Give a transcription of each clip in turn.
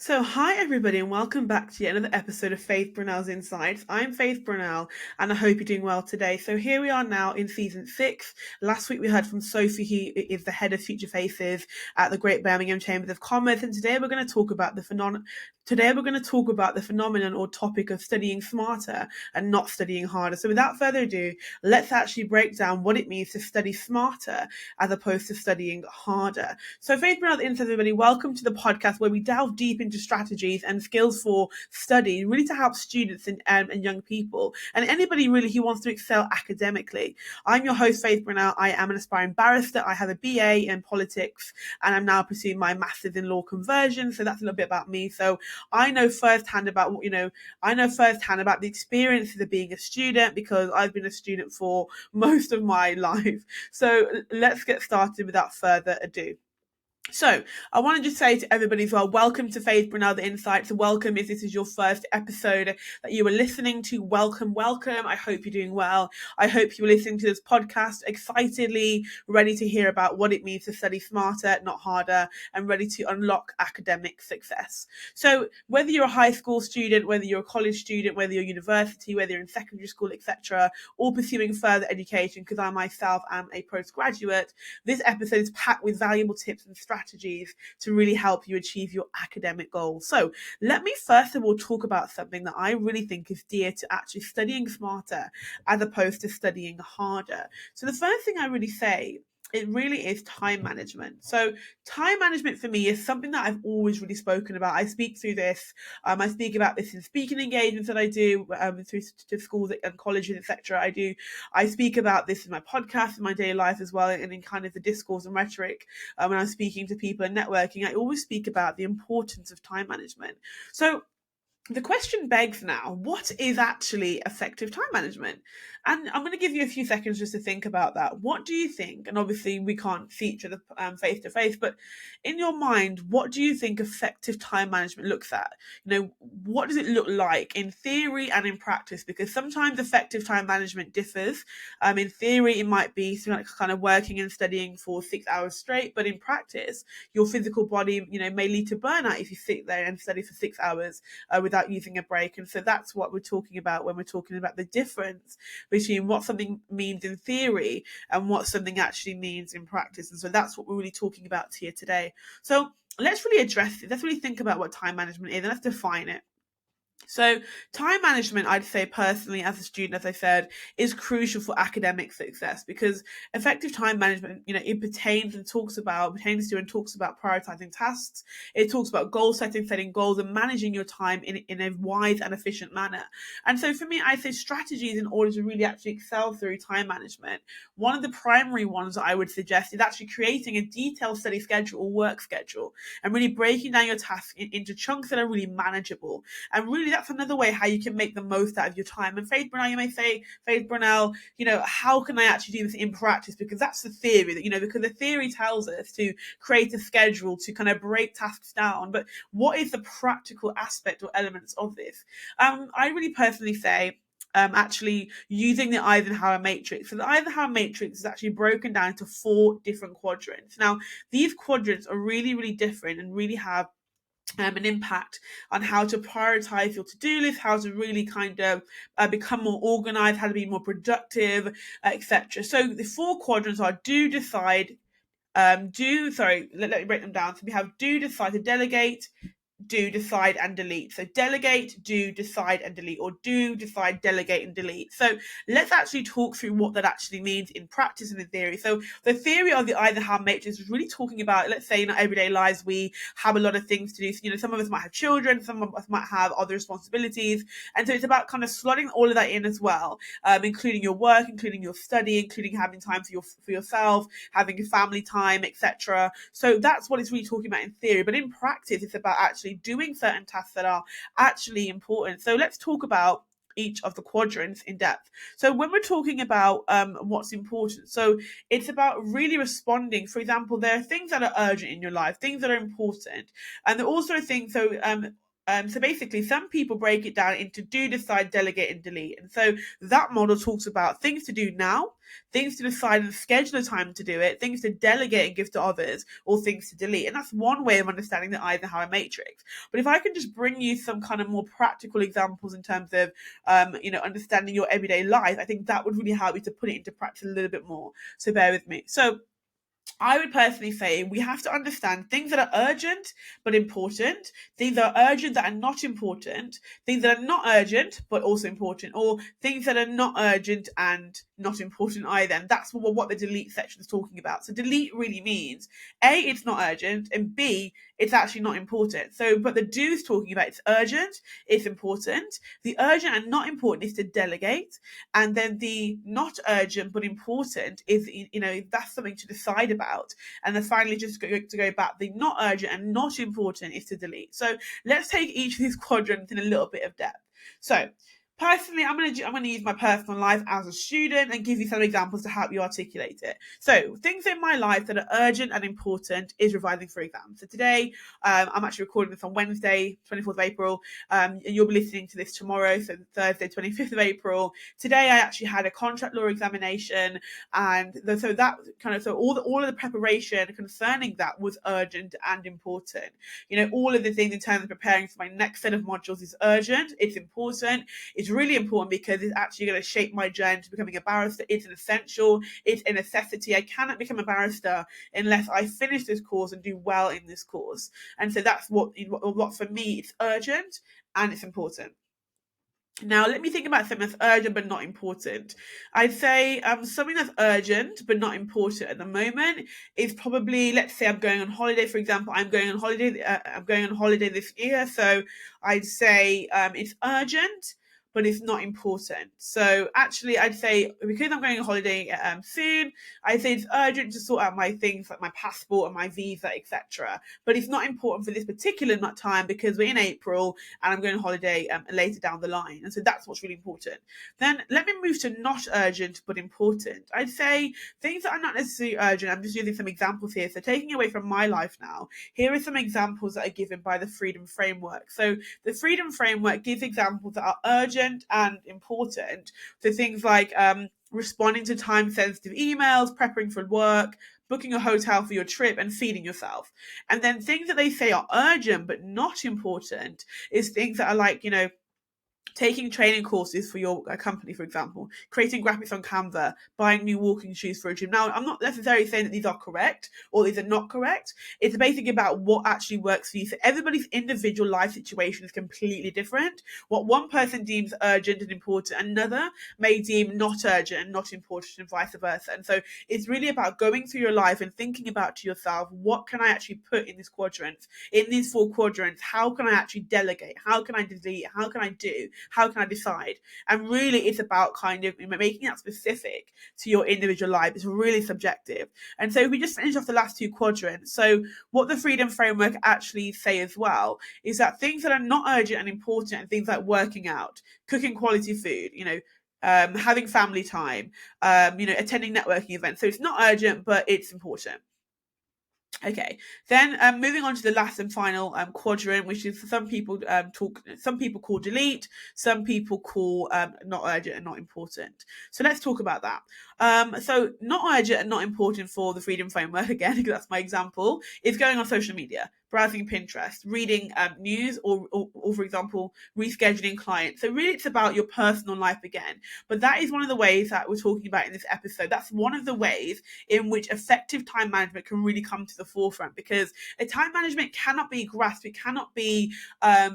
So, hi everybody, and welcome back to yet another episode of Faith Brynels Insights. I'm Faith Brynel, and I hope you're doing well today. So, here we are now in season 6. Last week we heard from Sophie, who is the head of Future Faces at the Great Birmingham Chambers of Commerce, and today we're going to talk about the phenomenon. Today we're going to talk about the phenomenon or topic of studying smarter and not studying harder. So, without further ado, let's actually break down what it means to study smarter as opposed to studying harder. So, Faith Brynels Insights, everybody, welcome to the podcast where we delve deep into strategies and skills for study, really to help students and young people and anybody really who wants to excel academically. I'm your host, Faith Brynel. I am an aspiring barrister. I have a BA in politics and I'm now pursuing my master's in law conversion. So that's a little bit about me. So I know firsthand about the experiences of being a student because I've been a student for most of my life. So let's get started without further ado. So I want to just say to everybody as well, welcome to Faith Brynel Insights. Welcome if this is your first episode that you are listening to. Welcome. I hope you're doing well. I hope you're listening to this podcast excitedly, ready to hear about what it means to study smarter, not harder, and ready to unlock academic success. So whether you're a high school student, whether you're a college student, whether you're university, whether you're in secondary school, etc., or pursuing further education, because I myself am a postgraduate, this episode is packed with valuable tips and strategies to really help you achieve your academic goals. So let me first of all talk about something that I really think is dear to actually studying smarter as opposed to studying harder. So the first thing I really say, it really is time management. So time management for me is something that I've always really spoken about. I speak through this. I speak about this in speaking engagements that I do through to schools and colleges, etc. I speak about this in my podcast, in my daily life as well, and in kind of the discourse and rhetoric when I'm speaking to people and networking. I always speak about the importance of time management. So the question begs now, what is actually effective time management? And I'm going to give you a few seconds just to think about that. What do you think? And obviously we can't see each other face to face, but in your mind, what do you think effective time management looks at? What does it look like in theory and in practice? Because sometimes effective time management differs. In theory, it might be something like kind of working and studying for 6 hours straight, but in practice, your physical body, may lead to burnout if you sit there and study for 6 hours without using a break. And so that's what we're talking about when we're talking about the difference between what something means in theory and what something actually means in practice. And so that's what we're really talking about here today. So let's really address it. Let's really think about what time management is and let's define it. So time management, I'd say personally as a student, as I said, is crucial for academic success because effective time management, it pertains to and talks about prioritizing tasks. It talks about goal setting goals and managing your time in a wise and efficient manner. And so for me, I say strategies in order to really actually excel through time management. One of the primary ones that I would suggest is actually creating a detailed study schedule or work schedule and really breaking down your tasks into chunks that are really manageable. And really, that's another way how you can make the most out of your time. And Faith Brynel, you may say, Faith Brynel, how can I actually do this in practice? Because that's the theory because the theory tells us to create a schedule to kind of break tasks down. But what is the practical aspect or elements of this? I really personally say, actually using the Eisenhower matrix. So the Eisenhower matrix is actually broken down into 4 different quadrants. Now, these quadrants are really, really different and really have an impact on how to prioritize your to-do list, how to really kind of become more organized, how to be more productive, etc. So the 4 quadrants are do, decide, let me break them down. So we have do, decide, to delegate, do, decide, and delete. So delegate, do, decide, and delete, or do, decide, delegate, and delete. So let's actually talk through what that actually means in practice and in theory. So the theory of the Eisenhower matrix is really talking about, let's say in our everyday lives, we have a lot of things to do. So, some of us might have children, some of us might have other responsibilities. And so it's about kind of slotting all of that in as well, including your work, including your study, including having time for yourself, having your family time, etc. So that's what it's really talking about in theory. But in practice, it's about actually doing certain tasks that are actually important. So let's talk about each of the quadrants in depth. So when we're talking about what's important, so it's about really responding. For example, there are things that are urgent in your life, things that are important, and there are also things. So So basically, some people break it down into do, decide, delegate, and delete. And so that model talks about things to do now, things to decide and schedule a time to do it, things to delegate and give to others, or things to delete. And that's one way of understanding the Eisenhower matrix. But if I can just bring you some kind of more practical examples in terms of, understanding your everyday life, I think that would really help you to put it into practice a little bit more. So bear with me. So I would personally say we have to understand things that are urgent but important, things that are urgent that are not important, things that are not urgent but also important, or things that are not urgent and not important either. And that's what the delete section is talking about. So delete really means A, it's not urgent, and B, it's actually not important. So, but the do is talking about it's urgent, it's important. The urgent and not important is to delegate, and then the not urgent but important is, that's something to decide about. And then finally, just to go back, the not urgent and not important is to delete. So let's take each of these quadrants in a little bit of depth. So personally, I'm gonna use my personal life as a student and give you some examples to help you articulate it. So things in my life that are urgent and important is revising for exams. So today, I'm actually recording this on Wednesday, 24th of April. And you'll be listening to this tomorrow, so Thursday, 25th of April. Today, I actually had a contract law examination, and so all of the preparation concerning that was urgent and important. All of the things in terms of preparing for my next set of modules is urgent. It's important. It's really important because it's actually going to shape my journey to becoming a barrister. It's an essential. It's a necessity. I cannot become a barrister unless I finish this course and do well in this course. And so that's what for me, it's urgent and it's important. Now, let me think about something that's urgent but not important. I'd say something that's urgent but not important at the moment is probably, let's say I'm going on holiday, for example. I'm going on holiday this year, so I'd say it's urgent but it's not important. So actually, I'd say because I'm going on holiday soon, I'd say it's urgent to sort out my things like my passport and my visa, etc. But it's not important for this particular time because we're in April and I'm going on holiday later down the line. And so that's what's really important. Then let me move to not urgent but important. I'd say things that are not necessarily urgent. I'm just using some examples here. So taking away from my life now, here are some examples that are given by the Freedom Framework. So the Freedom Framework gives examples that are urgent and important. So things like responding to time-sensitive emails, preparing for work, booking a hotel for your trip, and feeding yourself. And then things that they say are urgent but not important is things that are like, taking training courses for your company, for example, creating graphics on Canva, buying new walking shoes for a gym. Now, I'm not necessarily saying that these are correct or these are not correct. It's basically about what actually works for you. So everybody's individual life situation is completely different. What one person deems urgent and important, another may deem not urgent and not important, and vice versa. And so it's really about going through your life and thinking about to yourself, what can I actually put in this quadrant, in these 4 quadrants? How can I actually delegate? How can I delete? How can I do? How can I decide? And really, it's about kind of making that specific to your individual life. It's really subjective. And so we just finished off the last 2 quadrants. So what the Freedom Framework actually say as well is that things that are not urgent and important, and things like working out, cooking quality food, having family time, attending networking events. So it's not urgent, but it's important. Okay, then moving on to the last and final quadrant, which is some people call delete, some people call not urgent and not important. So let's talk about that. So not urgent and not important for the Freedom Framework, again, because that's my example, is going on social media, browsing Pinterest, reading news, or for example, rescheduling clients. So really, it's about your personal life again. But that is one of the ways that we're talking about in this episode. That's one of the ways in which effective time management can really come to the forefront, because a time management cannot be grasped, it cannot be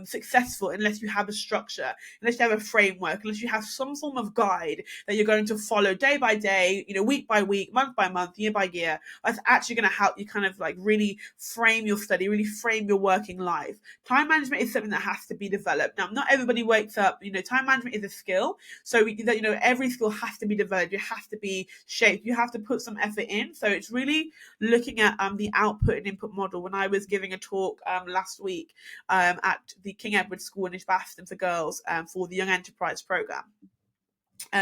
successful unless you have a structure, unless you have a framework, unless you have some form of guide that you're going to follow day by day, week by week, month by month, year by year. That's actually going to help you kind of like really frame your study, really frame your working life. Time management is something that has to be developed. Now, not everybody wakes up, time management is a skill. So every skill has to be developed. You have to be shaped. You have to put some effort in. So it's really looking at the output and input model. When I was giving a talk last week at the King Edward School in East Baston for girls for the Young Enterprise program.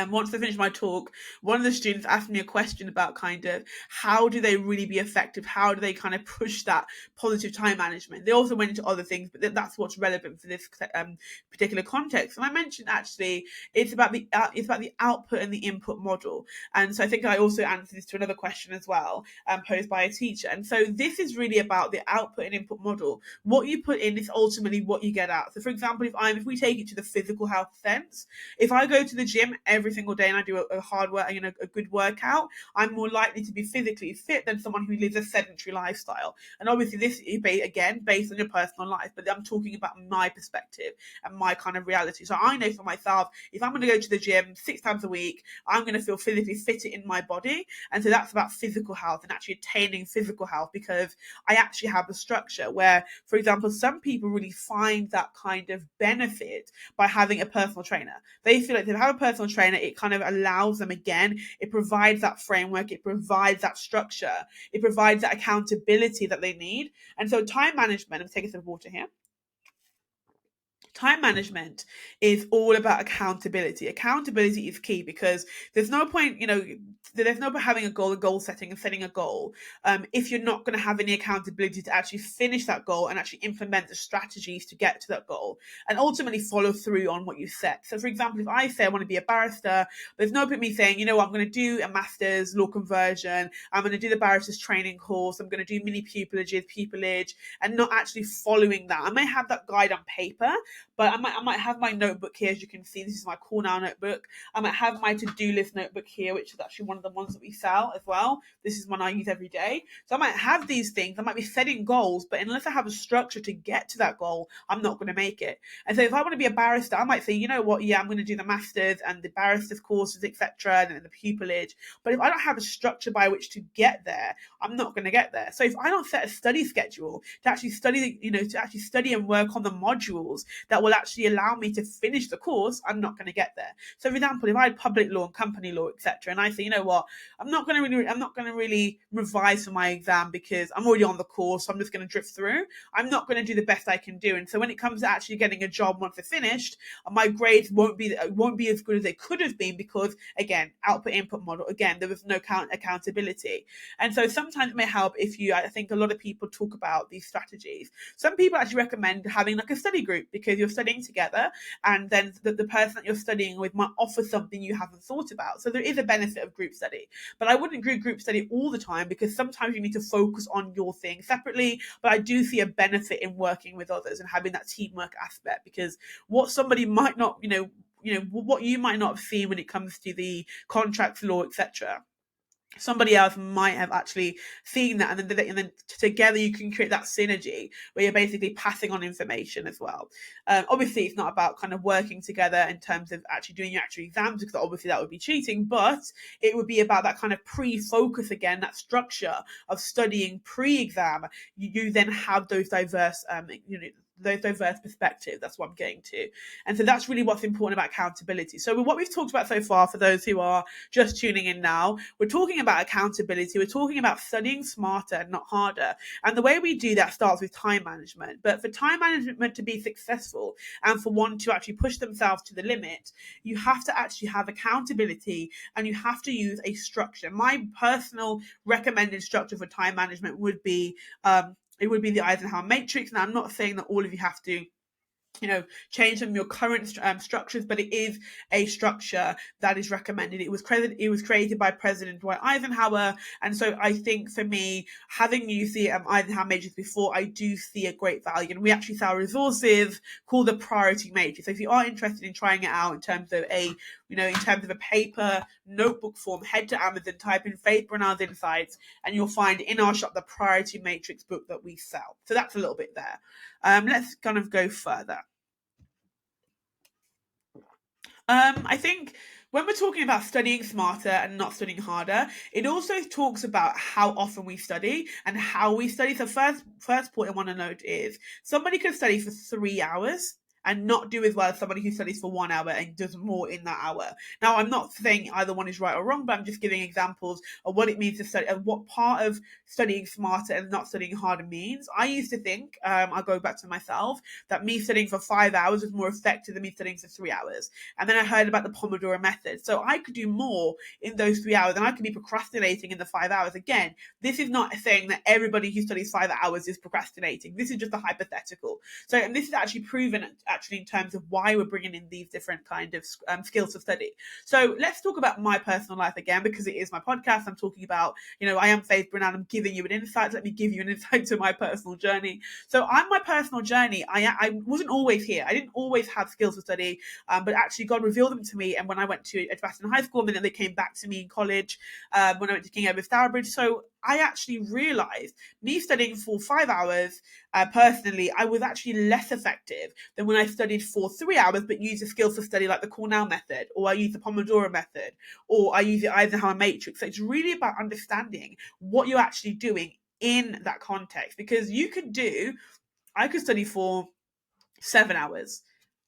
once I finished my talk, one of the students asked me a question about kind of how do they really be effective? How do they kind of push that positive time management? They also went into other things, but that's what's relevant for this particular context. And I mentioned actually it's about the output and the input model. And so I think I also answered this to another question as well, posed by a teacher. And so this is really about the output and input model. What you put in is ultimately what you get out. So for example, if we take it to the physical health sense, if I go to the gym every single day and I do a hard work, a good workout, I'm more likely to be physically fit than someone who lives a sedentary lifestyle. And obviously this is again based on your personal life, but I'm talking about my perspective and my kind of reality. So I know for myself, if I'm going to go to the gym 6 times a week, I'm going to feel physically fitter in my body. And so that's about physical health and actually attaining physical health, because I actually have a structure where, for example, some people really find that kind of benefit by having a personal trainer. They feel like if they have a personal trainer, it kind of allows them, again, it provides that framework, it provides that structure, it provides that accountability that they need. And so time management, I'm taking a sip of water here. Time management is all about accountability. Accountability is key, because there's no point, there's no point having a goal setting and setting a goal if you're not going to have any accountability to actually finish that goal and actually implement the strategies to get to that goal and ultimately follow through on what you set. So for example, if I say I want to be a barrister, there's no point me saying, I'm going to do a master's law conversion, I'm going to do the barrister's training course, I'm going to do mini pupillage, and not actually following that. I may have that guide on paper, but I might have my notebook here. As you can see, this is my Call Now notebook. I might have my to-do list notebook here, which is actually one of the ones that we sell as well. This is one I use every day. So I might have these things. I might be setting goals, but unless I have a structure to get to that goal, I'm not going to make it. And so if I want to be a barrister, I might say, you know what, I'm going to do the masters and the barrister's courses, etc., and the pupillage. But if I don't have a structure by which to get there, I'm not going to get there. So if I don't set a study schedule to actually study and work on the modules that will actually allow me to finish the course, I'm not going to get there. So for example, if I had public law and company law, etc., and I say, you know what, I'm not going to really revise for my exam because I'm already on the course, so I'm just going to drift through. I'm not going to do the best I can do. And so when it comes to actually getting a job once it's finished, my grades won't be as good as they could have been, because again, output input model, again, there was no accountability. And so sometimes it may help if I think a lot of people talk about these strategies. Some people actually recommend having like a study group, because you're studying together, and then the person that you're studying with might offer something you haven't thought about. So there is a benefit of group study, but I wouldn't do group study all the time, because sometimes you need to focus on your thing separately. But I do see a benefit in working with others and having that teamwork aspect, because what somebody might not, what you might not have seen when it comes to the contracts law, etc., somebody else might have actually seen that, and then together you can create that synergy where you're basically passing on information as well. Obviously, it's not about kind of working together in terms of actually doing your actual exams, because obviously that would be cheating, but it would be about that kind of pre-focus, again, that structure of studying pre-exam. You then have those diverse those diverse perspectives. That's what I'm getting to. And so that's really what's important about accountability. So what we've talked about so far, for those who are just tuning in now, we're talking about accountability. We're talking about studying smarter and not harder. And the way we do that starts with time management. But for time management to be successful and for one to actually push themselves to the limit, you have to actually have accountability and you have to use a structure. My personal recommended structure for time management would be it would be the Eisenhower matrix. Now, I'm not saying that all of you have to change from your current structures, but it is a structure that is recommended. It was created by President Dwight Eisenhower, and so I think for me, having used the Eisenhower matrix before, I do see a great value. And we actually sell resources called the priority matrix. So if you are interested in trying it out in terms of a paper notebook form, head to Amazon, type in Faith Brynels Insights, and you'll find in our shop the priority matrix book that we sell. So that's a little bit there. Let's kind of go further. I think when we're talking about studying smarter and not studying harder, it also talks about how often we study and how we study. So first point I want to note is somebody could study for 3 hours and not do as well as somebody who studies for 1 hour and does more in that hour. Now, I'm not saying either one is right or wrong, but I'm just giving examples of what it means to study and what part of studying smarter and not studying harder means. I used to think, I'll go back to myself, that me studying for 5 hours was more effective than me studying for 3 hours. And then I heard about the Pomodoro method. So I could do more in those 3 hours and I could be procrastinating in the 5 hours. Again, this is not saying that everybody who studies 5 hours is procrastinating. This is just a hypothetical. So, and this is actually proven in terms of why we're bringing in these different kind of skills to study. So let's talk about my personal life again, because it is my podcast. I'm talking about, I am Faith Brynel. I'm giving you an insight. Let me give you an insight to my personal journey. So on my personal journey, I wasn't always here. I didn't always have skills to study, but actually God revealed them to me. And when I went to Edgbaston High School, and then they came back to me in college, when I went to King Edward Stourbridge. So I actually realized me studying for 5 hours, personally, I was actually less effective than when I studied for 3 hours, but used the skills to study like the Cornell method, or I use the Pomodoro method, or I use the Eisenhower matrix. So it's really about understanding what you're actually doing in that context, because I could study for 7 hours.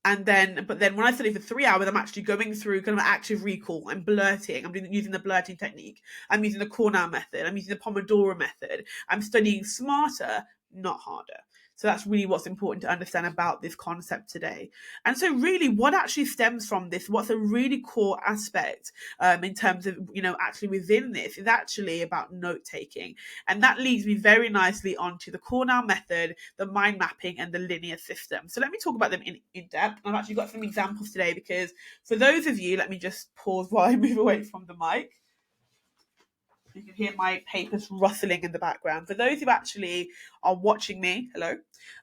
But then when I study for 3 hours, I'm actually going through kind of active recall. I'm blurting. I'm using the blurting technique. I'm using the Cornell method. I'm using the Pomodoro method. I'm studying smarter, not harder. So that's really what's important to understand about this concept today. And so really what actually stems from this, what's a really core aspect in terms of, actually within this, is actually about note-taking. And that leads me very nicely onto the Cornell method, the mind mapping, and the linear system. So let me talk about them in depth. I've actually got some examples today, because for those of you, let me just pause while I move away from the mic. You can hear my papers rustling in the background. For those who actually are watching me, hello,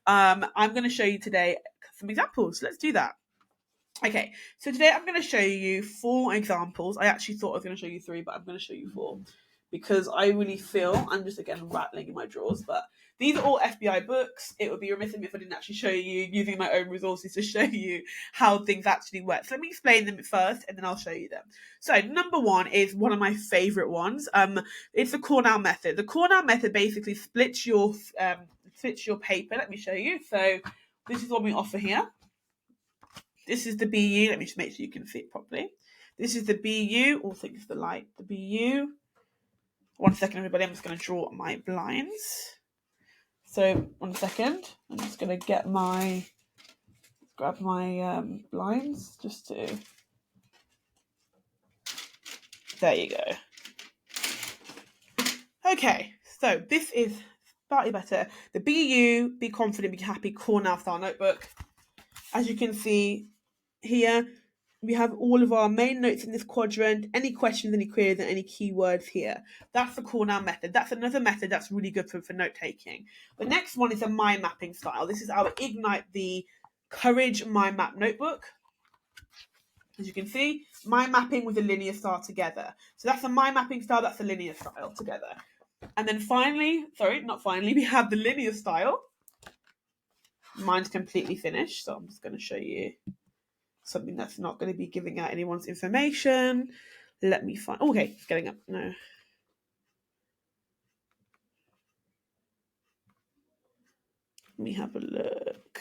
I'm going to show you today some examples. Let's do that. Okay, so today I'm going to show you 4 examples. I actually thought I was going to show you 3, but I'm going to show you 4, because I really feel, I'm just again rattling in my drawers, but these are all FBI books. It would be remiss of me if I didn't actually show you, using my own resources to show you how things actually work. So let me explain them first, and then I'll show you them. So number 1 is one of my favorite ones. It's the Cornell method. The Cornell method basically splits your paper. Let me show you. So this is what we offer here. This is the BU. Let me just make sure you can see it properly. This is the BU. Oh, thanks for the light. The BU. 1 second, everybody. I'm just going to draw my blinds. So 1 second. I'm just going to grab my blinds just to. There you go. Okay. So this is slightly better. The BU, Be Confident, Be Happy, Cornell style notebook. As you can see here, we have all of our main notes in this quadrant, any questions, any queries, and any keywords here. That's the Cornell method. That's another method that's really good for note-taking. The next one is a mind mapping style. This is our Ignite the Courage mind map notebook. As you can see, mind mapping with a linear style together. So that's a mind mapping style, that's a linear style together. And then we have the linear style. Mine's completely finished, so I'm just going to show you something that's not going to be giving out anyone's information. Let me find. Okay, it's getting up. No. Let me have a look.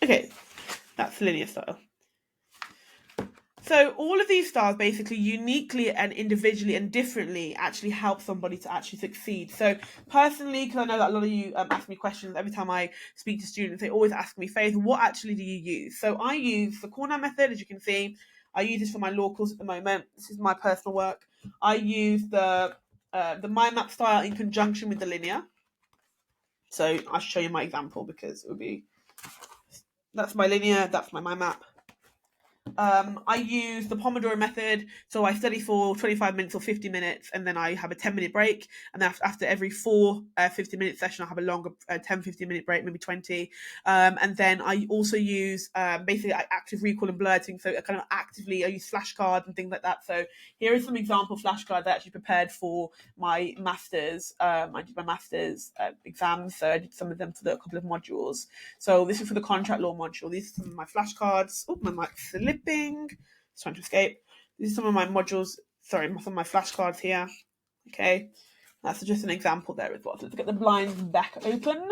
Okay, that's linear style. So all of these styles basically uniquely and individually and differently actually help somebody to actually succeed. So personally, because I know that a lot of you ask me questions every time I speak to students, they always ask me, Faith, what actually do you use? So I use the Cornell method, as you can see. I use this for my law course at the moment. This is my personal work. I use the mind map style in conjunction with the linear. So I'll show you my example, because it would be, that's my linear, that's my mind map. I use the Pomodoro method. So I study for 25 minutes or 50 minutes, and then I have a 10-minute break. And then after every 4 50-minute session, I'll have a longer 10, 15-minute break, maybe 20. And then I also use basically active recall and blurting. So I use flashcards and things like that. So here are some example flashcards I actually prepared for my master's. I did my master's exams. So I did some of them for a couple of modules. So this is for the contract law module. These are some of my flashcards. Oh, my mic's slipping. Just trying to escape. These are some of my modules. Sorry, some of my flashcards here. Okay. That's just an example there as well. So let's get the blinds back open.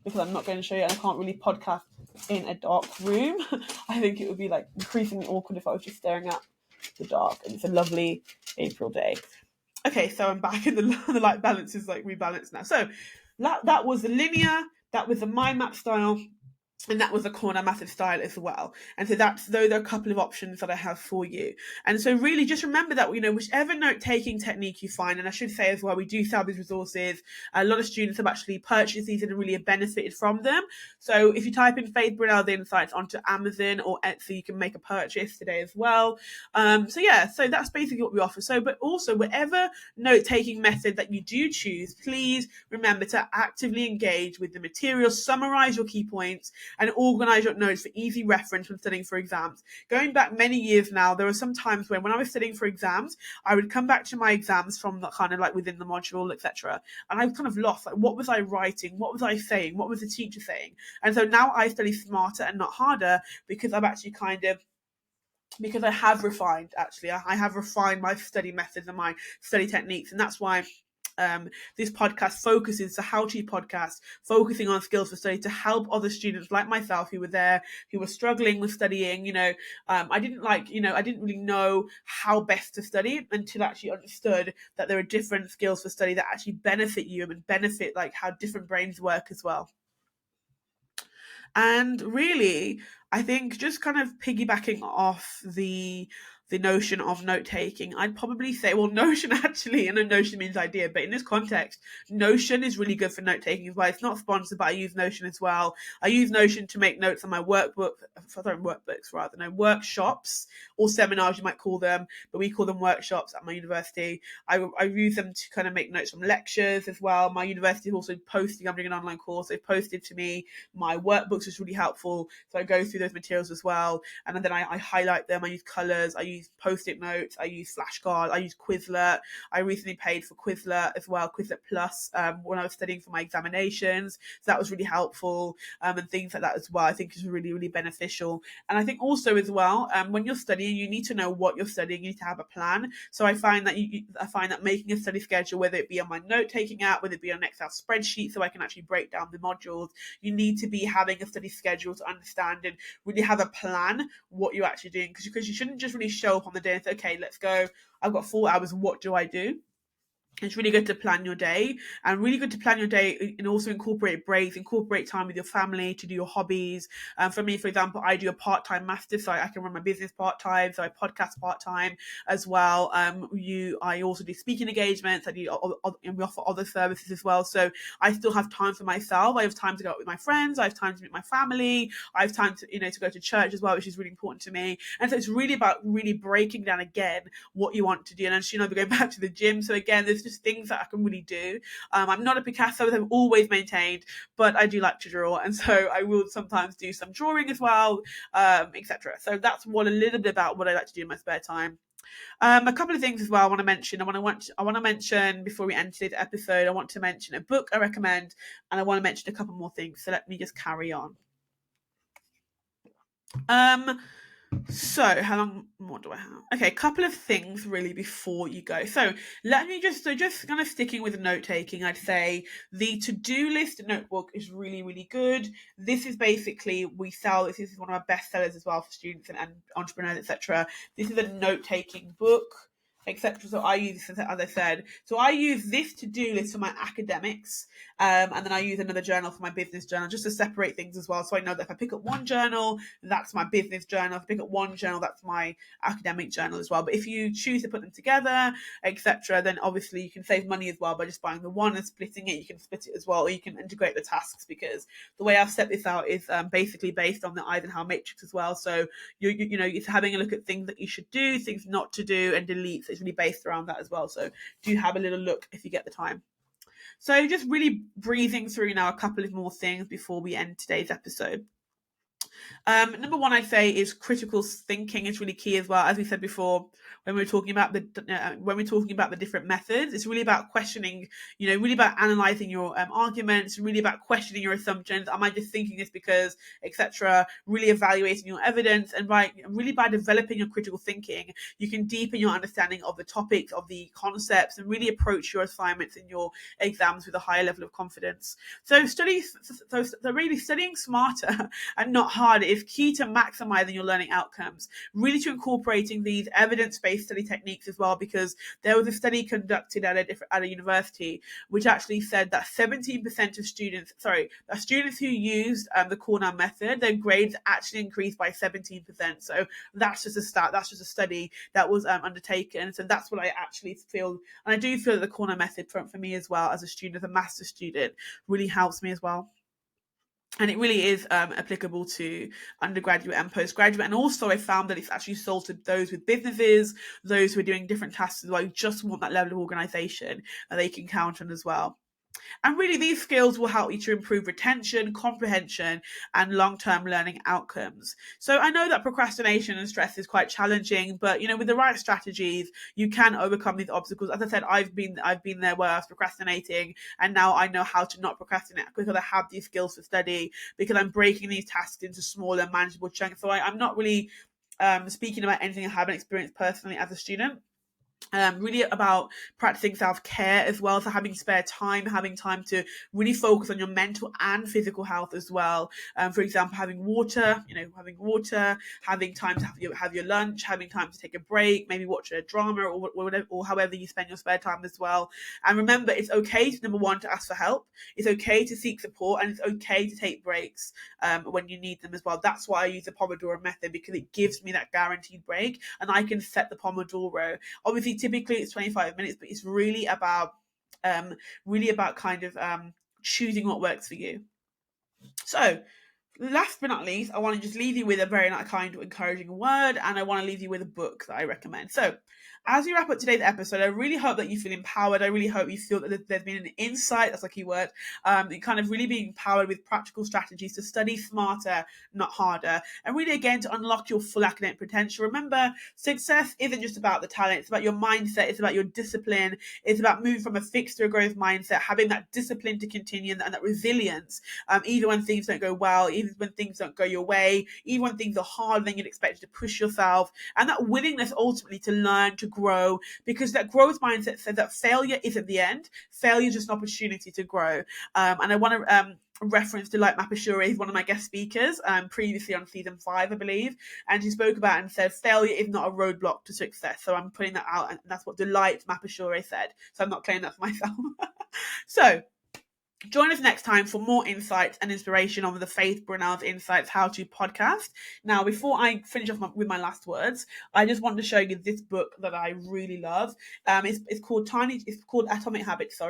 because I'm not going to show you, and I can't really podcast in a dark room. I think it would be like increasingly awkward if I was just staring at the dark, and it's a lovely April day. Okay, so I'm back in the light balance is like rebalanced now. So that was the linear, that was the mind map style, and that was a corner massive style as well. And so those are a couple of options that I have for you. And so really just remember that, whichever note-taking technique you find, and I should say as well, we do sell these resources. A lot of students have actually purchased these and really have benefited from them. So if you type in Faith Brynels Insights onto Amazon or Etsy, you can make a purchase today as well. So that's basically what we offer. So, but also whatever note-taking method that you do choose, please remember to actively engage with the material, summarize your key points, and organize your notes for easy reference when studying for exams. Going back many years now, there were some times when I was studying for exams, I would come back to my exams from the kind of like within the module, etc. And I was kind of lost. Like, what was I writing? What was I saying? What was the teacher saying? And so now I study smarter and not harder because I've actually because I have refined, I have refined my study methods and my study techniques. And that's why this podcast focuses, the How To podcast, focusing on skills for study to help other students like myself who were there, who were struggling with studying. I didn't really know how best to study until I actually understood that there are different skills for study that actually benefit you and benefit like how different brains work as well. And really, I think just kind of piggybacking off the notion of note taking, I'd probably say, well, Notion actually, and Notion means idea, but in this context, Notion is really good for note taking as well. It's not sponsored, but I use Notion as well. I use Notion to make notes on my workshops or seminars, you might call them, but we call them workshops at my university. I use them to kind of make notes from lectures as well. My university is also posting, I'm doing an online course, they've posted to me my workbooks, is really helpful. So I go through those materials as well, and then I highlight them. I use colors, I use post-it notes, I use flashcards, I use Quizlet. I recently paid for Quizlet as well, Quizlet Plus, when I was studying for my examinations. So that was really helpful, and things like that as well. I think is really, really beneficial. And I think also as well, when you're studying, you need to know what you're studying. You need to have a plan. So I find that making a study schedule, whether it be on my note-taking app, whether it be on an Excel spreadsheet, so I can actually break down the modules, you need to be having a study schedule to understand and really have a plan what you're actually doing, because you shouldn't just really show up on the day and say, okay, let's go, I've got 4 hours, what do I do? It's really good to plan your day, and really good to plan your day and also incorporate breaks, incorporate time with your family, to do your hobbies. For me, for example, I do a part-time master's, so I can run my business part-time, so I podcast part-time as well. I also do speaking engagements, and we offer other services as well. So I still have time for myself. I have time to go out with my friends. I have time to meet my family. I have time to go to church as well, which is really important to me. And so it's really about really breaking down again what you want to do. And as we're going back to the gym. So again, there's just things that I can really do. I'm not a Picasso, as I've always maintained, but I do like to draw, and so I will sometimes do some drawing as well, etc. So that's a little bit about what I like to do in my spare time. A couple of things as well I want to mention. I want to mention before we end today's episode. I want to mention a book I recommend, and I want to mention a couple more things. So let me just carry on. So how long more do I have? Okay, a couple of things really before you go. So just kind of sticking with note taking, I'd say the to-do list notebook is really, really good. This is basically, this is one of our best sellers as well for students and entrepreneurs, etc. This is a note taking book, etc. So I use this, as I said. So I use this to-do list for my academics, and then I use another journal for my business journal, just to separate things as well. So I know that if I pick up one journal, that's my business journal. If I pick up one journal, that's my academic journal as well. But if you choose to put them together, etc., then obviously you can save money as well by just buying the one and splitting it. You can split it as well, or you can integrate the tasks, because the way I've set this out is basically based on the Eisenhower matrix as well. So it's having a look at things that you should do, things not to do, and delete. So it's really based around that as well. So do have a little look if you get the time. So just really breezing through now a couple of more things before we end today's episode. Number one, I'd say, is critical thinking is really key as well. As we said before, when we're talking about the different methods, it's really about questioning. Really about analyzing your arguments. Really about questioning your assumptions. Am I just thinking this because, etc. Really evaluating your evidence, and really by developing your critical thinking, you can deepen your understanding of the topics, of the concepts, and really approach your assignments in your exams with a higher level of confidence. So really studying smarter and not harder is key to maximizing your learning outcomes, really to incorporating these evidence-based study techniques as well, because there was a study conducted at a university which actually said that 17% of students who used the Cornell method, their grades actually increased by 17%. So that's just a stat, that's just a study that was undertaken. So that's what I actually feel, and I do feel that the Cornell method for me as well, as a student, as a master's student, really helps me as well. And it really is applicable to undergraduate and postgraduate. And also I found that it's actually sold to those with businesses, those who are doing different tasks as well, who just want that level of organization that they can count on as well. And really, these skills will help you to improve retention, comprehension, and long-term learning outcomes. So I know that procrastination and stress is quite challenging, but with the right strategies, you can overcome these obstacles. As I said, I've been there where I was procrastinating, and now I know how to not procrastinate because I have these skills to study, because I'm breaking these tasks into smaller, manageable chunks. So I'm not really speaking about anything I haven't experienced personally as a student. Really about practicing self-care as well, so having spare time, having time to really focus on your mental and physical health as well. For example, having water, having time to have your lunch, having time to take a break, maybe watch a drama or whatever, or however you spend your spare time as well. And remember, it's okay to, number one, to ask for help. It's okay to seek support, and it's okay to take breaks when you need them as well. That's why I use the Pomodoro method, because it gives me that guaranteed break, and I can set the Pomodoro. Obviously, typically it's 25 minutes, but it's really about kind of choosing what works for you. So last but not least, I want to just leave you with a very kind of encouraging word, and I want to leave you with a book that I recommend. So as we wrap up today's episode, I really hope that you feel empowered. I really hope you feel that there's been an insight, that's a key word, kind of really being empowered with practical strategies to study smarter, not harder, and really, again, to unlock your full academic potential. Remember, success isn't just about the talent, it's about your mindset, it's about your discipline, it's about moving from a fixed to a growth mindset, having that discipline to continue, and that resilience, even when things don't go well, even when things don't go your way, even when things are harder than you'd expect, to push yourself, and that willingness ultimately to learn, to grow, because that growth mindset says that failure isn't the end, failure is just an opportunity to grow. And I want to reference Delight Mapashure, is one of my guest speakers previously on season 5, I believe, and she spoke about and said failure is not a roadblock to success. So I'm putting that out, and that's what Delight Mapashure said, so I'm not claiming that for myself. So join us next time for more insights and inspiration on the Faith Brynels Insights How To podcast. Now, before I finish off with my last words, I just want to show you this book that I really love. It's called Atomic Habits,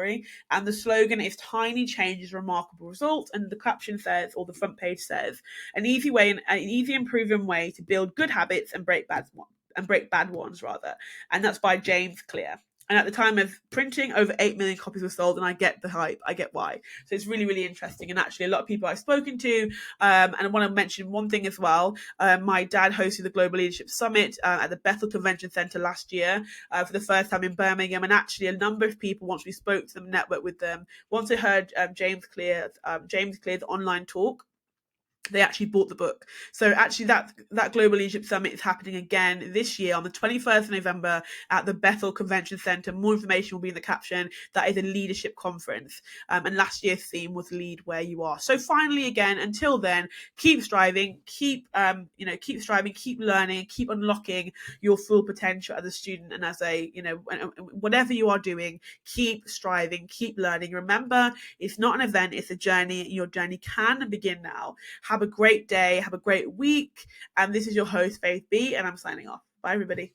and the slogan is "Tiny Changes, Remarkable Results." And the caption says, or the front page says, an easy and proven way to build good habits and break bad ones, rather. And that's by James Clear. And at the time of printing, over 8 million copies were sold, and I get the hype. I get why. So it's really, really interesting. And actually, a lot of people I've spoken to, and I want to mention one thing as well. My dad hosted the Global Leadership Summit at the Bethel Convention Centre last year for the first time in Birmingham. And actually, a number of people, once we spoke to them, networked with them, once they heard James Clear's online talk, they actually bought the book. So actually that Global Leadership Summit is happening again this year on the 21st of November at the Bethel Convention Centre. More information will be in the caption. That is a leadership conference. And last year's theme was Lead Where You Are. So finally, again, until then, keep striving, keep striving, keep learning, keep unlocking your full potential as a student, and as whatever you are doing, keep striving, keep learning. Remember, it's not an event, it's a journey. Your journey can begin now. Have a great day. Have a great week. And this is your host, Faith B, and I'm signing off. Bye, everybody.